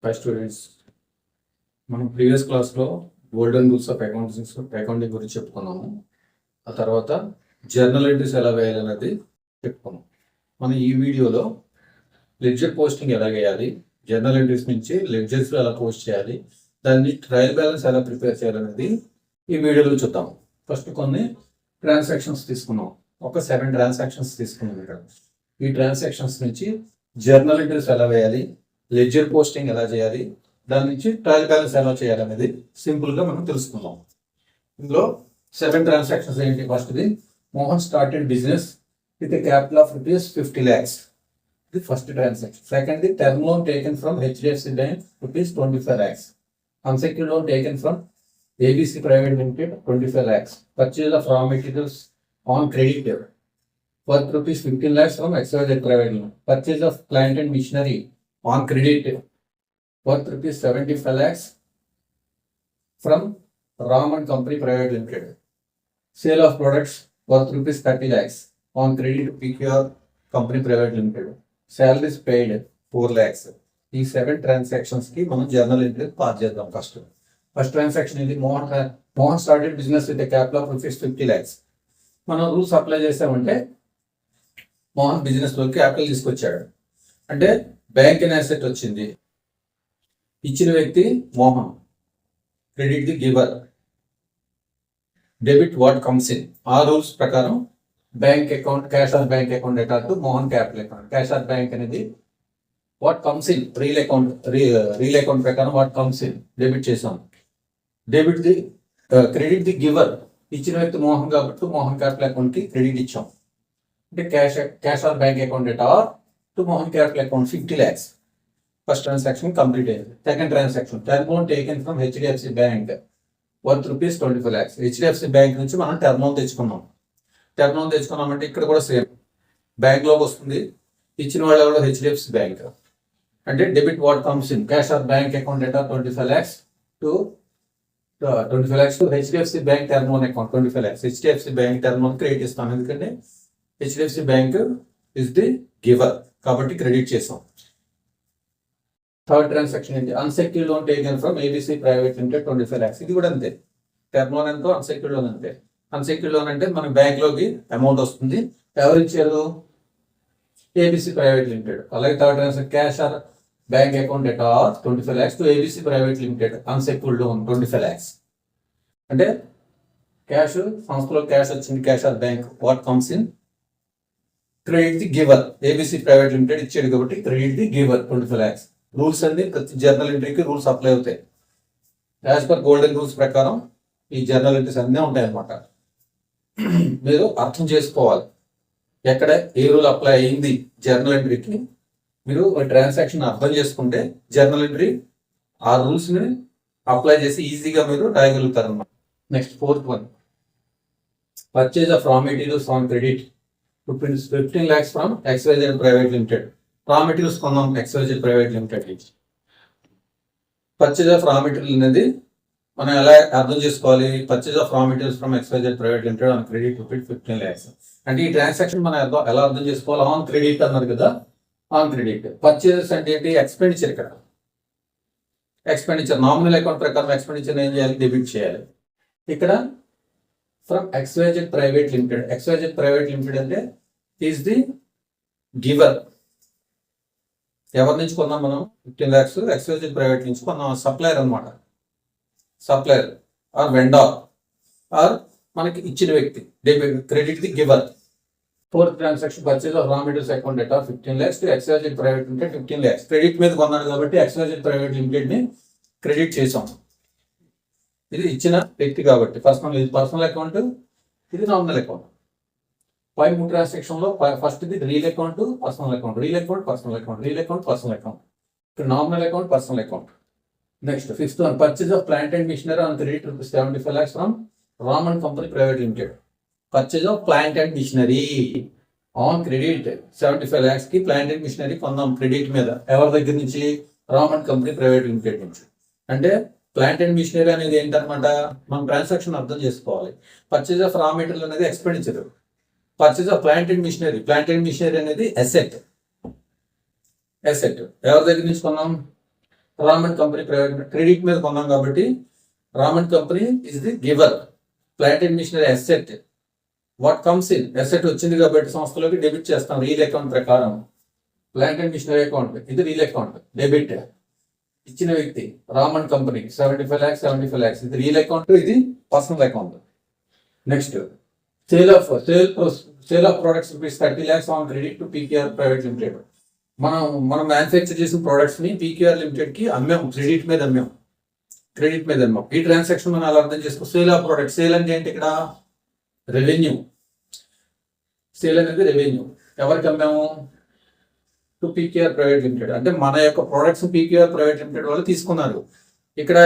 Five students మనం previous క్లాస్లో golden rules of accounting గురించి చెప్పుకున్నాము. ఆ తర్వాత జర్నల్ ఎంట్రీస్ ఎలా వేయాలనేది చెప్పుకున్నాం. మనం ఈ వీడియోలో లెడ్జర్ పోస్టింగ్ ఎలా వేయాలి, జర్నల్ ఎంట్రీస్ నుంచి లెడ్జర్స్లో ఎలా పోస్ట్ చేయాలి, దాన్ని ట్రయల్ బ్యాలెన్స్ ఎలా ప్రిపేర్ చేయాలనేది ఈ వీడియోలో చూద్దాం. ఫస్ట్ కొన్ని ట్రాన్సాక్షన్స్ తీసుకున్నాం. ఒక 7 ట్రాన్సాక్షన్స్ తీసుకున్నాం. ఇక్కడ ఈ ట్రాన్సాక్షన్స్ నుంచి జర్నల్ ఎంట్రీస్ ఎలా వేయాలి, లెడ్జర్ పోస్టింగ్ ఎలా చేయాలి, దాని నుంచి ట్రయల్ బ్యాలెన్స్ ఎలా చేయాలి అనేది సింపుల్గా మనం తెలుసుకుందాం. ఇందులో 7 ట్రాన్సాక్షన్స్ ఏంటి? ఫస్ట్ది, Mohan started business with capital of ₹50 lakhs. ఇది ఫస్ట్ ట్రాన్సాక్షన్. సెకండ్ది, term loan taken from HDFC Bank ₹25 lakhs. Unsecured loan taken from ABC Private Limited 25 lakhs. Purchase of raw materials on credit worth ₹15 lakhs from XYZ Private Limited. Purchase of plant and machinery on credit worth ₹75 lakhs from Raman Company Private Limited. Sale of products worth ₹30 lakhs on credit to PQR Company Private Limited. Salaries paid 4 lakhs. ఈ 7 transactions కి మనం journal entry pass చేద్దాం. First transaction ఇది, Mohan started business with capital of ₹50 lakhs. మనం rules apply చేసామంటే Mohan business లోకి capital తీసుకొచ్చాడు అంటే బ్యాంక్ ఇన్ అసెట్ వచ్చింది. ఇచ్చిన వ్యక్తి Mohan, credit the giver, debit what comes in. ఆ రూల్స్ ప్రకారం bank account, cash or bank account attack to Mohan capital account. Cash or bank అనేది what comes in, real account ప్రకారం వాట్ కమ్స్ ఇన్ డెబిట్ చేసాం. Debit the credit the giver, ఇచ్చిన వ్యక్తి మోహన్ కాబట్టి Mohan capital account కి credit ఇచ్చాం. అంటే cash or bank account at R to Mohan capital account 50 lakhs. First transaction complete అయింది. Second transaction, term loan taken from HDFC Bank worth ₹25 lakhs. HDFC bank నుంచి మనం term loan తెచ్చుకున్నాం. టర్మ్ లోన్ తెచ్చుకున్నామంటే ఇక్కడ కూడా same bank లోకి వస్తుంది. ఇచ్చిన వాళ్ళు ఎవరో HDFC బ్యాంక్. అంటే debit what comes in, cash or bank account at R 25 lakhs to HDFC bank term loan account 25 lakhs. HDFC bank term loan credit ఇస్తాం, ఎందుకంటే HDFC bank is the giver కాబట్టి credit చేసాం. Third transaction ఏంటి? Unsecured loan taken from ABC private limited 25 lakhs. ఇది కూడా అంతే. Term loan ఎంతో, unsecured loan అంతే. అన్సెక్యూర్డ్ లోన్ అంటే మన బ్యాంక్ లోకి అమౌంట్ వస్తుంది. ఎవరు ఇచ్చారు? ABC private limited. అలాగే third transaction, cash or bank account at R 25 lakhs to ABC private limited unsecured loan 25 lakhs. అంటే క్యాష్, సంస్థలో క్యాష్ వచ్చింది, cash or bank, what comes in credit the giver. ABC private limited ఇచ్చాడు కాబట్టి credit the giver 25 lakhs. Rules అన్ని ప్రతి journal ఎంట్రీకి rules apply అవుతాయి. As per golden rules ప్రకారం ఈ జర్నల్ ఎంట్రీస్ అన్నీ ఉంటాయి అన్నమాట. మీరు అర్థం చేసుకోవాలి ఎక్కడ ఏ రూల్ అప్లై అయింది జర్నల్ ఎంట్రీకి. మీరు ట్రాన్సాక్షన్ అర్థం చేసుకుంటే జర్నల్ ఎంట్రీ ఆ రూల్స్ ని అప్లై చేసి ఈజీగా మీరు రాయగలుగుతారు అన్నమాట. Next fourth one, purchase of raw materials on credit ₹15 lakhs from XYZ private limited. రా మెటీరియల్స్ కొన్నాం XYZ ప్రైవేట్ లిమిటెడ్ నుంచి. పర్చేజ్ ఆఫ్ రా మెటీరియల్ అనేది మనం ఎలా అర్థం చేసుకోవాలి? Purchase of raw materials from XYZ private limited on credit ₹15 lakhs. అంటే ఈ ట్రాన్సాక్షన్ మనం ఎలా అర్థం చేసుకోవాలి? ఆన్ క్రెడిట్ అన్నారు కదా, ఆన్ క్రెడిట్. పర్చేజెస్ అంటే ఏంటి? ఎక్స్పెండిచర్. ఇక్కడ ఎక్స్పెండిచర్ నామినల్ అకౌంట్ ప్రకారం ఎక్స్పెండిచర్ ఏం చేయాలి? డెబిట్ చేయాలి. ఇక్కడ from XYZ private limited. XYZ private limited అంటే ఈజ్ ది గివర్. ఎవరి నుంచి కొన్నాం మనం? 15 lakhs XYZ ప్రైవేట్ నుంచి కొన్నాం. సప్లయర్ అనమాట. సప్లయర్ ఆర్ వెండార్ ఆర్ మనకి ఇచ్చిన వ్యక్తి. Debit, credit the giver. Fourth transaction, purchase of raw materials account at R 15 lakhs to XYZ private limited 15 lakhs. Credit మీద కొన్నాడు కాబట్టి XYZ ప్రైవేట్ లిమిటెడ్ ని క్రెడిట్ చేసాం. ఇది ఇచ్చిన వ్యక్తి కాబట్టి పర్సనల్ అకౌంట్, ఇది నామినల్ అకౌంట్. పై 3 ట్రాన్సాక్షన్ లో ఫస్ట్ ఇది real account, personal account, real account, personal account, real account, personal account. ఇక్కడ nominal account, personal account. Next fifth one, purchase of plant and machinery on credit ₹75 lakhs from Raman company private limited. Purchase of plant and machinery on credit 75 lakhs కి plant and machinery కొన్నాం credit మీద. ఎవరి దగ్గర నుంచి? Raman company private limited నుంచి. అంటే plant and machinery అనేది ఏంటన్నమాట? మనం ట్రాన్సాక్షన్ అర్థం చేసుకోవాలి. పర్చేజ్ ఆఫ్ రా మెటీరియల్ అనేది expenditure. Purchase of plant and machinery అనేది అసెట్. ఎవరి దగ్గర నుంచి కొన్నాం? రామన్ కంపెనీ ప్రైవేట్ క్రెడిట్ మీద కొన్నాం కాబట్టి Raman company is the giver. Plant and machinery asset what comes in asset వచ్చింది కాబట్టి సంస్థలోకి డెబిట్ చేస్తాం రీల్ అకౌంట్ ప్రకారం. ప్లాంట్ అండ్ మిషనరీ అకౌంట్ ఇది రీల్ అకౌంట్ డెబిట్. ఇచ్చిన వ్యక్తి రామన్ కంపెనీ 75 lakhs 75 lakhs ఇది రీల్ అకౌంట్, ఇది personal account. Next sale of products rupees 30 lakhs on credit to PKR private limited. మనం మ్యానుఫ్యాక్చర్ చేసిన ప్రొడక్ట్స్ ని పీకేఆర్ లిమిటెడ్ కి అమ్మాం, క్రెడిట్ మీద అమ్మాం. ఈ ట్రాన్సాక్షన్ మనం అలా అర్థం చేసుకో. సేల్ ఆఫ్ ప్రొడక్ట్, సేల్ అంటే ఏంటి ఇక్కడ? రెవెన్యూ. సేల్ అనేది రెవెన్యూ. ఎవరికి అమ్మాము? To PKR private limited. అంటే మన యొక్క ప్రొడక్ట్స్ పీకేఆర్ ప్రైవేట్ లిమిటెడ్ వాళ్ళు తీసుకున్నారు. ఇక్కడ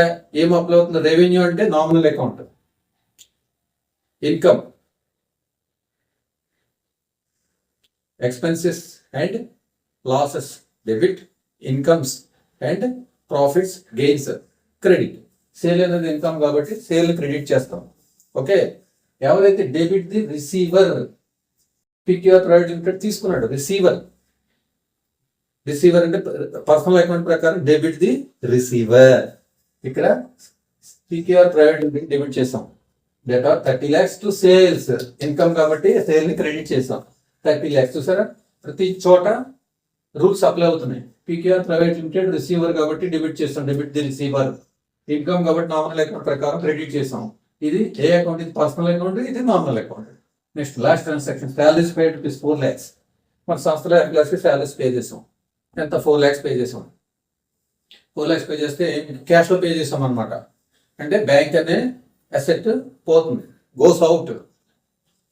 ఏం అప్లై అవుతుంది? రెవెన్యూ అంటే nominal account, income, expenses and losses debit, incomes and profits gains credit. Sale అనేది ఇన్కమ్ కాబట్టి సేల్ క్రెడిట్ చేస్తాం. ఓకే, ఎవరైతే debit the receiver, PKR private limited తీసుకున్నాడు రిసీవర్ అంటే పర్సనల్ అకౌంట్ ప్రకారం డెబిట్ ది రిసీవర్. ఇక్కడ పీకేఆర్ ప్రైవేట్ లిమిటెడ్ డెబిట్ చేసాం. Data 30 lakhs to sales, income కాబట్టి సేల్ ని క్రెడిట్ చేసాం 30 lakhs. చూసారా, ప్రతి చోట రూల్స్ అప్లై అవుతున్నాయి. పీకేఆర్ ప్రైవేట్ లిమిటెడ్ రిసీవర్ కాబట్టి డెబిట్ చేస్తాం, డెబిట్ ది రిసీవర్. ఇన్కమ్ కాబట్టి నామినల్ అకౌంట్ ప్రకారం క్రెడిట్ చేసాం. ఇది ఏ అకౌంట్? ఇది పర్సనల్ అకౌంట్, ఇది nominal account. Next last transaction salaries paid rupees 4 lakhs. మన సంస్థలో ఎంప్లాయీస్కి సాలరీస్ పే చేసాం. ఎంత? 4 lakhs పే చేసాం. 4 lakhs పే చేస్తే క్యాష్లో పే చేసాం అనమాట. అంటే బ్యాంక్ అనే అసెట్ పోతుంది, గోస్ అవుట్.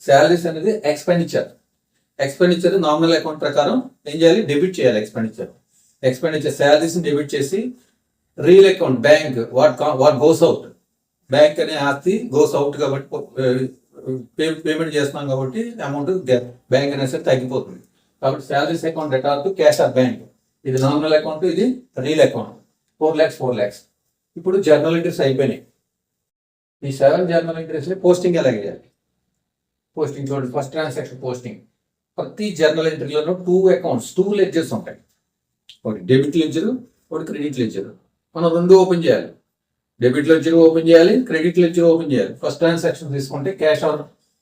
శాలరీస్ అనేది ఎక్స్పెండిచర్ నామినల్ అకౌంట్ ప్రకారం ఏం చేయాలి? డెబిట్ చేయాలి. ఎక్స్పెండిచర్ శాలరీస్ డెబిట్ చేసి real account bank what goes out. Bank అనే ఆస్తి గోస్ అవుట్ కాబట్టి పేమెంట్ చేస్తున్నాం కాబట్టి అమౌంట్ బ్యాంక్ అనే అసెట్ తగ్గిపోతుంది. కాబట్టి salaries account debtor to cash or bank. ఇది నామినల్ అకౌంట్, ఇది రియల్ అకౌంట్. 4 lakhs. ఇప్పుడు జర్నల్ ఎంట్రీస్ అయిపోయినాయి. ఈ 7 జర్నల్ ఎంట్రీస్ పోస్టింగ్ ఎలా చేయాలి? పోస్టింగ్ చూడండి. First transaction posting. ప్రతి జర్నల్ ఎంట్రీలోనూ 2 లెడ్జర్స్ ఉంటాయి. ఒకటి డెబిట్ లెడ్జర్, ఒకటి క్రెడిట్ లెడ్జర్. మనం 2 ఓపెన్ చేయాలి. డెబిట్ లెడ్జర్ ఓపెన్ చేయాలి, క్రెడిట్ లెడ్జర్ ఓపెన్ చేయాలి. ఫస్ట్ ట్రాన్సాక్షన్ తీసుకుంటే cash or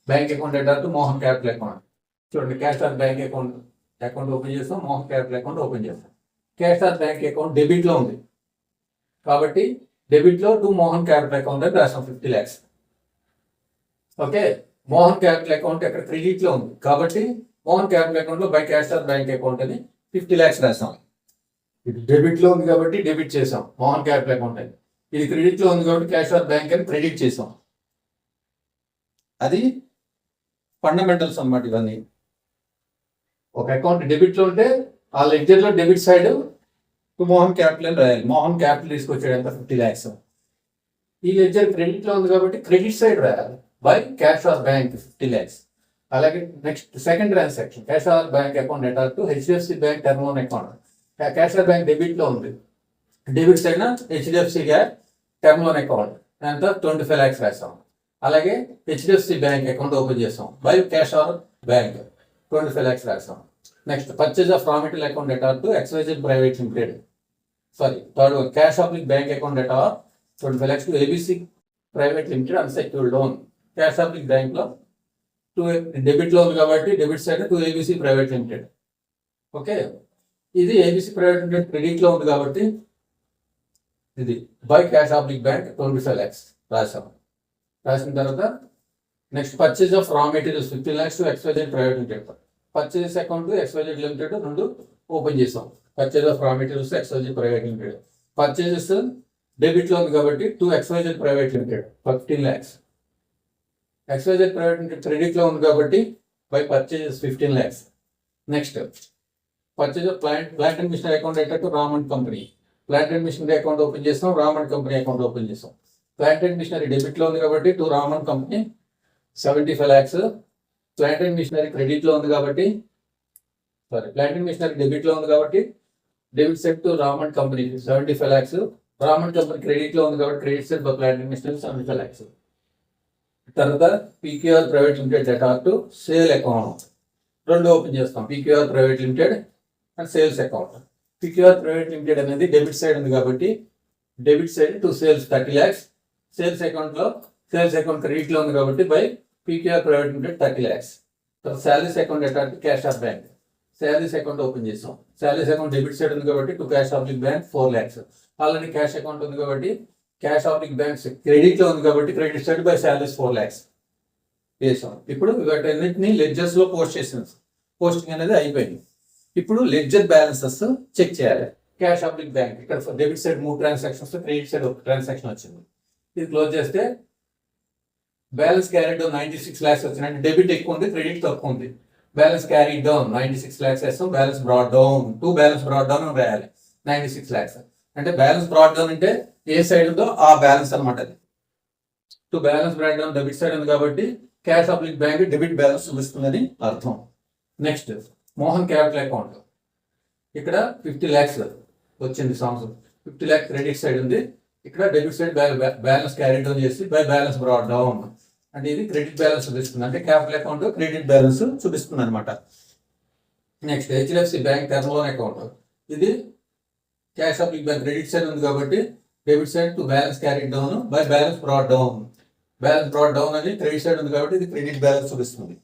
bank account data to Mohan capital account. చూడండి, cash or bank account open చేస్తాం, మోహన్ క్యాపిటల్ అకౌంట్ ఓపెన్ చేస్తాం. Cash or bank account debit లో ఉంది కాబట్టి డెబిట్ లో టు మోహన్ క్యాపిటల్ అకౌంట్ అని రాసాం 50 lakhs. Okay, Mohan capital account ఎక్కడ? క్రెడిట్ లో ఉంది కాబట్టి మోహన్ క్యాపిటల్ అకౌంట్ లో by cash or bank account అని 50 lakhs రాసాం. ఇది డెబిట్ లో ఉంది కాబట్టి డెబిట్ చేసాం మోహన్ క్యాపిటల్ అకౌంట్ అని. ఇది క్రెడిట్ లో ఉంది కాబట్టి క్యాష్ ఆర్ బ్యాంక్ అని క్రెడిట్ చేసాం. అది ఫండమెంటల్స్ అన్నమాట ఇవన్నీ. ఒక అకౌంట్ డెబిట్ లో ఉంటే ఆ లెడ్జర్ లో debit side to Mohan capital అని రాయాలి. మోహన్ క్యాపిటల్ తీసుకొచ్చాడు ఎంత? 50 lakhs. ఈ లెడ్జర్ క్రెడిట్ లో ఉంది కాబట్టి క్రెడిట్ సైడ్ రాయాలి by cash or bank 50 lakhs. అలాగే next second transaction cash or bank account data to HDFC bank term loan account. Cash or bank debit లో ఉంది, debit side HDFC term loan account ఎంత? 25 lakhs రాసాం. అలాగే HDFC bank account open చేసాం by cash or bank 25 lakhs రాసాం. Next purchase of raw material account data to XYZ private limited. Third one cash of bank account data 25 lakhs to ABC private limited unsecured loan. Cash of bank లో debit లో ఉంది కాబట్టి debit side to ABC private limited. Okay, ఇది ABC private limited credit లో ఉంది కాబట్టి ఇది by cash of bank 25 lakhs రాసాం. రాసిన తర్వాత next purchase of raw materials 50 lakhs to XYZ private limited. Purchases account XYZ limited 2 open చేసాం. Purchase of raw materials XYZ private limited. Purchases debit లో ఉంది కాబట్టి to XYZ private limited 15 lakhs. XYZ private limited credit లో ఉంది కాబట్టి by purchases 15 lakhs. Next purchase of plant and machinery account data to Raman company. Plant and machinery account open చేస్తాం, Raman company account open చేస్తాం. Plant and machinery debit లో ఉంది కాబట్టి to Raman company 75 lakhs. Plant and machinery credit లో ఉంది కాబట్టి plant and machinery debit లో ఉంది కాబట్టి debit side to Raman company 75 lakhs. Raman company credit లో ఉంది కాబట్టి credit side by plant and machinery 75 lakhs. తర్వాత PKR private limited data to sale account 2 open చేస్తాం. PKR private limited and sales account PQR private limited అనేది debit side ఉంది కాబట్టి debit side to sales 30 lakhs, sales account credit లో ఉంది కాబట్టి by PQR private limited 30 lakhs. Salaries account ఎట్లా cash of bank, salaries account open చేసాం. Salaries account debit side ఉంది కాబట్టి to cash of bank 4 lakhs. Already cash account ఉంది కాబట్టి cash of banks credit లో ఉంది కాబట్టి credit side by salaries 4 lakhs చేసాం. ఇప్పుడు వీటన్నిటిని లెడ్జర్స్ లో పోస్ట్ చేసాం. పోస్టింగ్ అనేది అయిపోయింది. ఇప్పుడు లెడ్జర్ బ్యాలెన్సెస్ చెక్ చేయాలి. క్యాష్ ఆఫ్ బ్యాంక్ ఇక్కడ debit side 3 transactions, credit side 1 transaction వచ్చింది. ఇది క్లోజ్ చేస్తే బ్యాలెన్స్ క్యారీ డౌన్ 96 lakhs వచ్చింది. అంటే డెబిట్ ఎక్కువ ఉంది, క్రెడిట్ తక్కువ ఉంది. బ్యాలెన్స్ క్యారీ డౌన్ 96 lakhs వేస్తాం. Balance brought down balance brought down అని రాయాలి. 96 lakhs అంటే బ్యాలెన్స్ బ్రాడ్ డౌన్ అంటే ఏ సైడ్ ఉందో ఆ బ్యాలెన్స్ అనమాట. అది to balance brought down debit side ఉంది కాబట్టి cash of bank debit balance చూపిస్తుందని అర్థం. నెక్స్ట్ మోహన్ క్యాపిటల్ అకౌంట్ ఇక్కడ 50 lakhs వచ్చింది సంవత్సరం. 50 lakh క్రెడిట్ సైడ్ ఉంది. ఇక్కడ debit side balance carry down చేసి బై బ్యాలెన్స్ బ్రాడ్ డౌన్ అంటే ఇది క్రెడిట్ బ్యాలెన్స్ చూపిస్తుంది. అంటే క్యాపిటల్ అకౌంట్ క్రెడిట్ బ్యాలెన్స్ చూపిస్తుంది అనమాట. Next HDFC bank term loan account ఇది cash of bank credit side ఉంది కాబట్టి debit side to balance carry down by balance brought down. Balance brought down అని క్రెడిట్ సైడ్ ఉంది కాబట్టి ఇది క్రెడిట్ బ్యాలెన్స్ చూపిస్తుంది.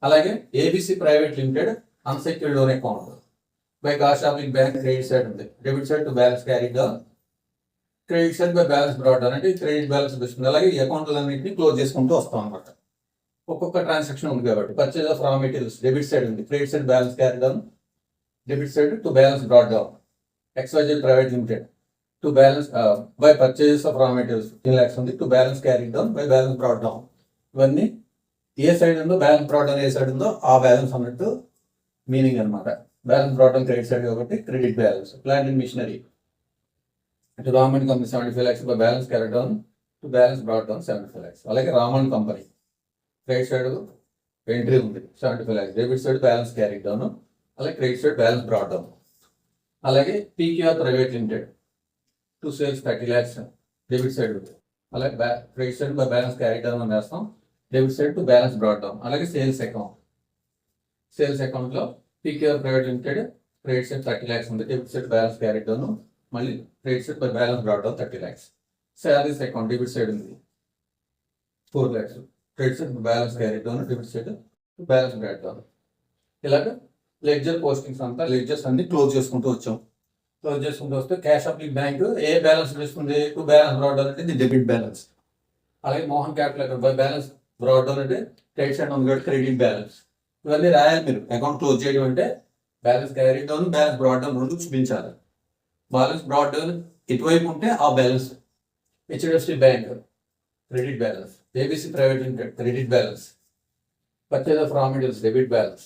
అలాగే ABC private limited unsecured loan account by cash of bank credit side ఉంది. Debit side to balance carry down, credit side by balance brought down అంటే credit balance చూపిస్తుంది. అలాగే ఈ అకౌంట్లన్నింటినీ క్లోజ్ చేసుకుంటూ వస్తాం అనమాట. ఒక్కొక్క ట్రాన్సాక్షన్ ఉంది కాబట్టి purchase of raw materials debit side ఉంది. Credit side balance carry down, debit side to balance brought down. XYZ private limited to balance by purchases of raw materials 15 lakhs ఉంది. To balance carry down by balance brought down. ఇవన్నీ ఏ side ఉందో balance brought down ఏ side ఉందో ఆ balance అన్నట్టు meaning అనమాట. Balance brought down credit side కాబట్టి credit balance. Plant and machinery to Raman company 75 lakhs by balance carry down to balance brought down 75 lakhs. అలాగే Raman company credit side entry ఉంది 75 lakhs. Debit side balance carry down, అలాగే credit side balance brought down. అలాగే PQR private limited to sales 30 lakhs debit side ఉంది. అలాగే credit side by balance carry down అని వేస్తాం. Debit side to balance brought down. అలాగే sales అకౌంట్లో PQR private limited credit side 30 lakhs ఉంది. Debit side balance carry down, మళ్ళీ credit side by balance brought down 30 lakhs. Salaries account debit side ఉంది 4 lakhs. Credit side balance carry down, debit side balance brought down. ఇలాగ ledger postings అంతా ledgers అన్ని close చేసుకుంటూ వచ్చాం. Close చేసుకుంటూ వస్తే cash of bank ఏ బ్యాలెన్స్ తీసుకుంది టు బ్యాలెన్స్ బ్రాడ్ డౌన్ అంటే ఇది డెబిట్ బ్యాలెన్స్. అలాగే Mohan capital account by balance brought down అంటే క్రెడిట్ సైడ్ ఉంది కాబట్టి క్రెడిట్ బ్యాలెన్స్. ఇవన్నీ రాయాలి మీరు. అకౌంట్ క్లోజ్ చేయడం అంటే balance carry down, balance brought down రెండు చూపించాలి. బ్యాలెన్స్ బ్రాడ్ డౌన్ ఇటువైపు ఉంటే ఆ balance. HDFC bank credit balance, ABC private limited credit balance, purchase of raw materials debit balance,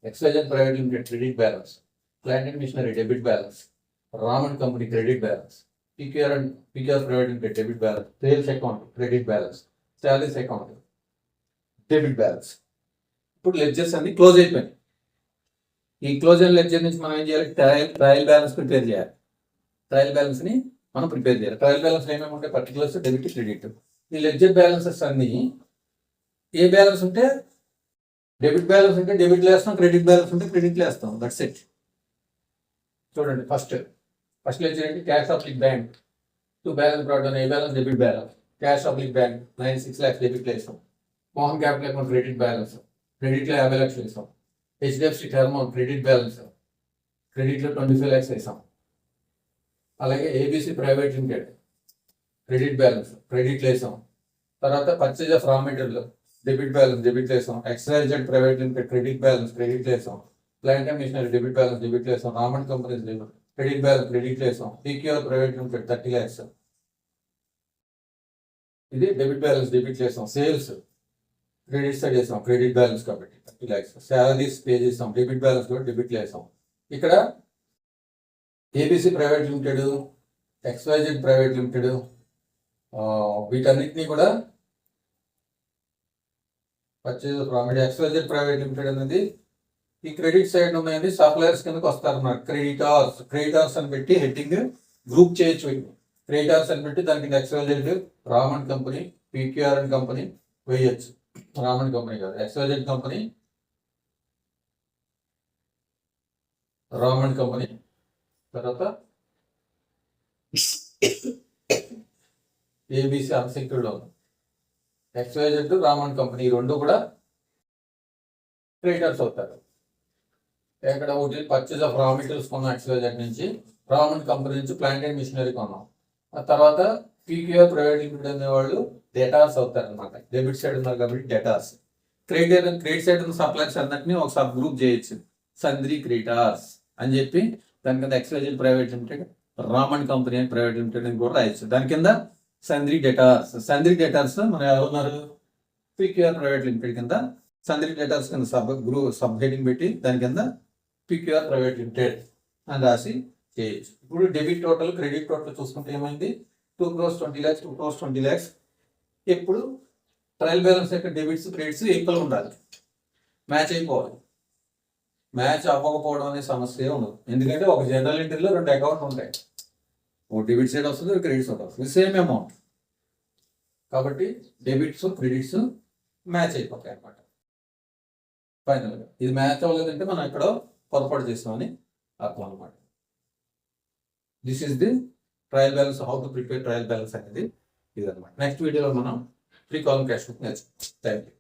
XYZ private limited credit balance, plant and machinery debit balance, Raman company credit balance, PQR private limited debit balance, sales account credit balance, salaries account debit balance. ఇప్పుడు ledgers అన్ని close అయిపోయినాయి. ఈ close అయిన ledger నుంచి మనం ఏం చేయాలి? Trial balance prepare చేయాలి. ట్రయల్ బ్యాలెన్స్ ని మనం ప్రిపేర్ చేయాలి. ట్రయల్ బ్యాలెన్స్ ఏమేమి ఉంటాయి? Particulars, debit, credit. ఈ లెడ్జర్ బ్యాలెన్సెస్ అన్ని ఏ బ్యాలెన్స్ ఉంటే డెబిట్ బ్యాలెన్స్ ఉంటే డెబిట్ వేస్తాం, క్రెడిట్ బ్యాలెన్స్ ఉంటే క్రెడిట్ వేస్తాం. That's it. చూడండి, ఫస్ట్ లెడ్జర్ ఏంటి? Cash of bank to balance brought down. ఏ balance? Debit balance. Cash of bank 96 lakhs debit వేస్తాం. Mohan capital account credit balance, క్రెడిట్లో 50 lakhs వేసాం. హెచ్డిఎఫ్సి టర్మ్ క్రెడిట్ బ్యాలెన్స్, క్రెడిట్లో 25 lakhs వేసాం. అలాగే ABC private limited credit balance, credit వేసాం. తర్వాత purchase of raw material debit balance, debit వేసాం. XYZ private limited credit balance, credit వేసాం. Plant and machinery debit balance, debit వేసాం. Raman companies credit balance, credit వేసాం. PQR private limited 30 lakhs ఇది debit balance, debit వేసాం. Sales credit side వేసాం, credit balance కాబట్టి 30 lakhs. Salaries pay చేసాం, debit balance కూడా debit వేసాం. ఇక్కడ ABC private limited, XYZ private limited వీటన్నిటినీ కూడా purchase of raw material. XYZ private limited అనేది ఈ క్రెడిట్ సైడ్ ఉన్నాయండి, సప్లయర్స్ కిందకి వస్తారన్నమాట. క్రెడిటార్స్ అని పెట్టి హెడ్డింగ్ గ్రూప్ చేయొచ్చు. క్రెడిటార్స్ అని పెట్టి దానికి XYZ, Raman company, PQR and company వేయచ్చు. రామన్ కంపెనీ కాదు, XYZ కంపెనీ, రామన్ కంపెనీ, తర్వాత ABC unsecured loan, XYZ Raman company, ఈ రెండు కూడా క్రెడిటర్స్ అవుతారు. ఇక్కడ ఒకటి పర్చేజ్ ఆఫ్ రా మెటీరియల్స్ కొన్నాం XYZ నుంచి, రామన్ కంపెనీ నుంచి ప్లాంట్ అండ్ మిషనరీ కొన్నాం. ఆ తర్వాత పీక్యూఆర్ ప్రైవేట్ లిమిటెడ్ అనేవాళ్ళు డేటార్స్ అవుతారు అనమాట. డెబిట్ సైడ్ ఉన్నారు కాబట్టి డేటార్స్. క్రెడిట్ సైడ్ ఉన్న సప్లైర్స్ అన్నింటినీ ఒక సబ్ గ్రూప్ చేయొచ్చు, సంద్రి క్రెడిటార్స్ అని చెప్పి. దాని కింద XYZ private limited, Raman company అని ప్రైవేట్ లిమిటెడ్ అని కూడా రాయొచ్చు. దాని కింద సంద్రి డేటార్స్ మన ఎవరున్నారు, పీక్యూఆర్ ప్రైవేట్ లిమిటెడ్ కింద సంద్రి డేటార్స్ కింద సబ్ హెడింగ్ పెట్టి దాని కింద పీక్యూఆర్ ప్రైవేట్ లిమిటెడ్ అని రాసి చేయొచ్చు. ఇప్పుడు డెబిట్ టోటల్ క్రెడిట్ టోటల్ చూసుకుంటే ఏమైంది, 2 crores 20 lakhs, 2 crores 20 lakhs. ఇప్పుడు ట్రయల్ బ్యాలెన్స్ యొక్క డెబిట్స్ క్రెడిట్స్ ఈక్వల్ ఉండాలి, మ్యాచ్ అయిపోవాలి. మ్యాచ్ అవ్వకపోవడం అనే సమస్య ఉండదు, ఎందుకంటే ఒక జనరల్ ఎంట్రీలో 2 అకౌంట్లు ఉంటాయి, ఒక డెబిట్ సైడ్ వస్తుంది, ఒక క్రెడిట్ సైడ్ వస్తుంది, సేమ్ అమౌంట్. కాబట్టి డెబిట్స్ క్రెడిట్స్ మ్యాచ్ అయిపోతాయి అన్నమాట. ఫైనల్గా ఇది మ్యాచ్ అవ్వలేదంటే మనం ఇక్కడ పొరపాటు చేస్తామని అర్థం అనమాట. This is the trial balance, how to prepare trial balance అనేది ఇది అనమాట. నెక్స్ట్ వీడియోలో మనం 3 column cash book నేర్చుకుంటాం. Thank you.